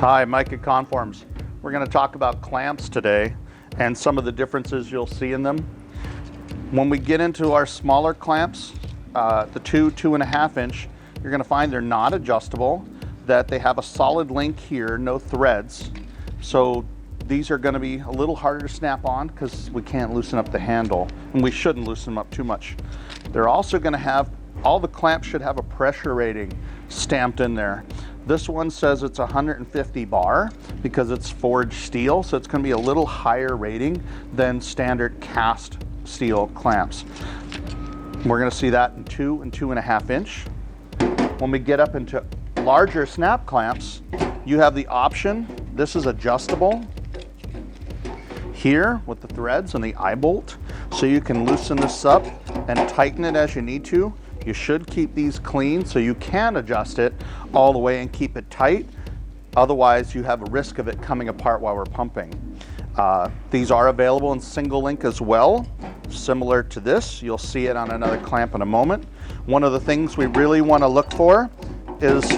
Hi, Mike at Conforms. We're going to talk about clamps today and some of the differences you'll see in them. When we get into our smaller clamps, the 2.5 inch, you're going to find they're not adjustable, that they have a solid link here, no threads. So these are going to be a little harder to snap on because we can't loosen up the handle, and we shouldn't loosen them up too much. They're also going to have, all the clamps should have a pressure rating stamped in there. This one says it's 150 bar because it's forged steel, so it's going to be a little higher rating than standard cast steel clamps. We're going to see that in 2 and 2.5 inch. When we get up into larger snap clamps, you have the option, this is adjustable here with the threads and the eye bolt, so you can loosen this up and tighten it as you need to. You should keep these clean so you can adjust it all the way and keep it tight. Otherwise, you have a risk of it coming apart while we're pumping. These are available in single link as well, similar to this. You'll see it on another clamp in a moment. One of the things we really want to look for is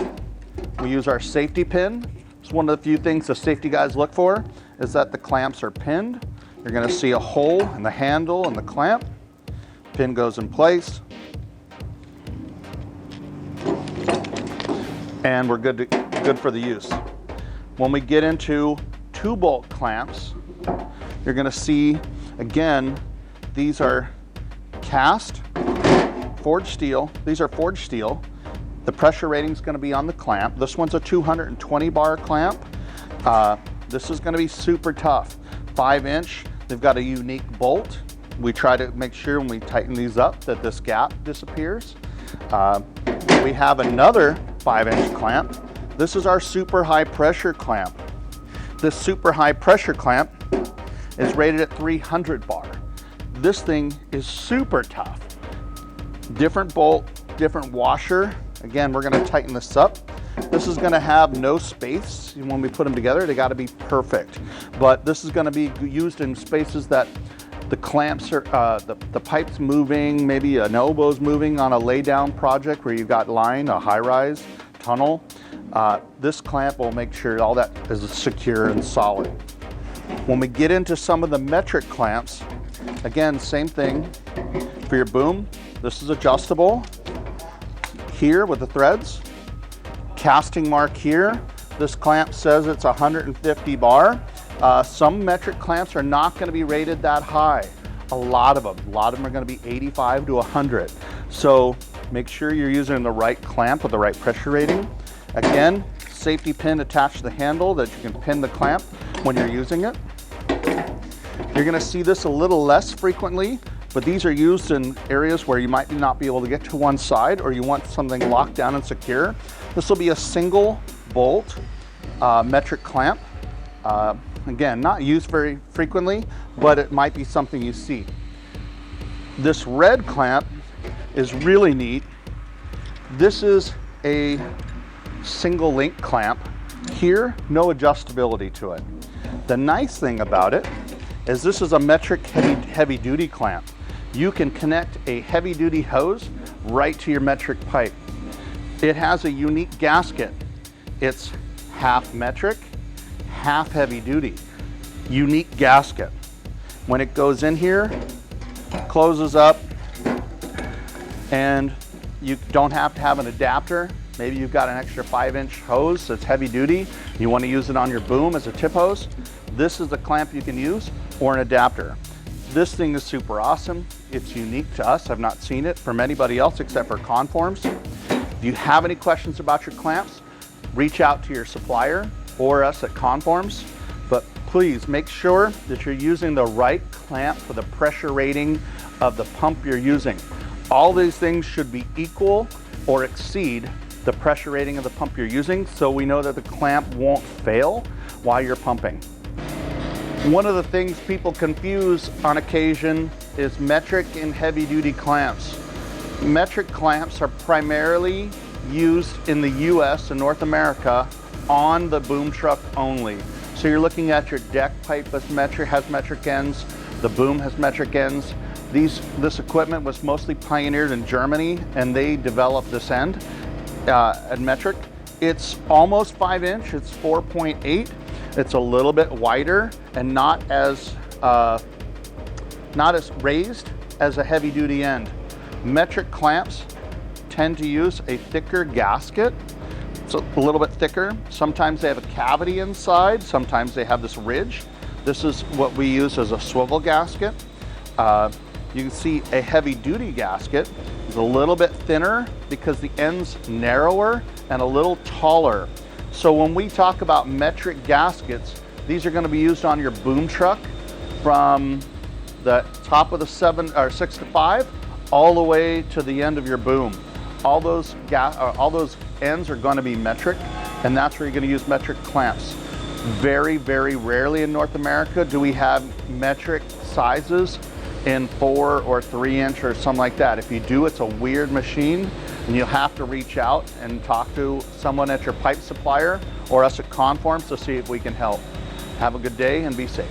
we use our safety pin. It's one of the few things the safety guys look for, is that the clamps are pinned. You're going to see a hole in the handle and the clamp. Pin goes in place. And we're good for the use. When we get into 2-bolt clamps, you're going to see, again, these are cast, forged steel. These are forged steel. The pressure rating is going to be on the clamp. This one's a 220 bar clamp. This is going to be super tough. 5 inch, they've got a unique bolt. We try to make sure when we tighten these up that this gap disappears. We have another 5-inch clamp. This is our super high pressure clamp. This super high pressure clamp is rated at 300 bar. This thing is super tough. Different bolt, different washer. Again, we're going to tighten this up. This is going to have no space. When we put them together, they got to be perfect. But this is going to be used in spaces that the clamps are, the pipe's moving, maybe an elbow's moving on a lay down project where you've got line, a high rise, tunnel. This clamp will make sure all that is secure and solid. When we get into some of the metric clamps, again, same thing for your boom. This is adjustable here with the threads. Casting mark here. This clamp says it's 150 bar. Some metric clamps are not going to be rated that high. A lot of them are going to be 85 to 100. So make sure you're using the right clamp with the right pressure rating. Again, safety pin attached to the handle that you can pin the clamp when you're using it. You're going to see this a little less frequently, but these are used in areas where you might not be able to get to one side or you want something locked down and secure. This will be a single bolt metric clamp. Again, not used very frequently, but it might be something you see. This red clamp is really neat. This is a single link clamp. Here, no adjustability to it. The nice thing about it is this is a metric heavy duty clamp. You can connect a heavy duty hose right to your metric pipe. It has a unique gasket. It's half metric, half heavy duty. Unique gasket. When it goes in here, closes up, and you don't have to have an adapter. Maybe you've got an extra 5-inch hose that's heavy duty. You want to use it on your boom as a tip hose. This is a clamp you can use, or an adapter. This thing is super awesome. It's unique to us. I've not seen it from anybody else except for Conforms. If you have any questions about your clamps, reach out to your supplier or us at Conforms. But please make sure that you're using the right clamp for the pressure rating of the pump you're using. All these things should be equal or exceed the pressure rating of the pump you're using, so we know that the clamp won't fail while you're pumping. One of the things people confuse on occasion is metric and heavy duty clamps. Metric clamps are primarily used in the US and North America on the boom truck only. So you're looking at your deck pipe has metric ends, the boom has metric ends. This equipment was mostly pioneered in Germany, and they developed this end at metric. It's almost 5-inch, it's 4.8. It's a little bit wider and not as raised as a heavy duty end. Metric clamps tend to use a thicker gasket. It's a little bit thicker. Sometimes they have a cavity inside, sometimes they have this ridge. This is what we use as a swivel gasket. You can see a heavy duty gasket is a little bit thinner because the end's narrower and a little taller. So when we talk about metric gaskets, these are going to be used on your boom truck from the top of the 6 to 5 all the way to the end of your boom. All those ends are going to be metric, and that's where you're going to use metric clamps. Very, very rarely in North America do we have metric sizes in 4 or 3 inch or something like that. If you do, it's a weird machine, and you'll have to reach out and talk to someone at your pipe supplier or us at Conforms to see if we can help. Have a good day and be safe.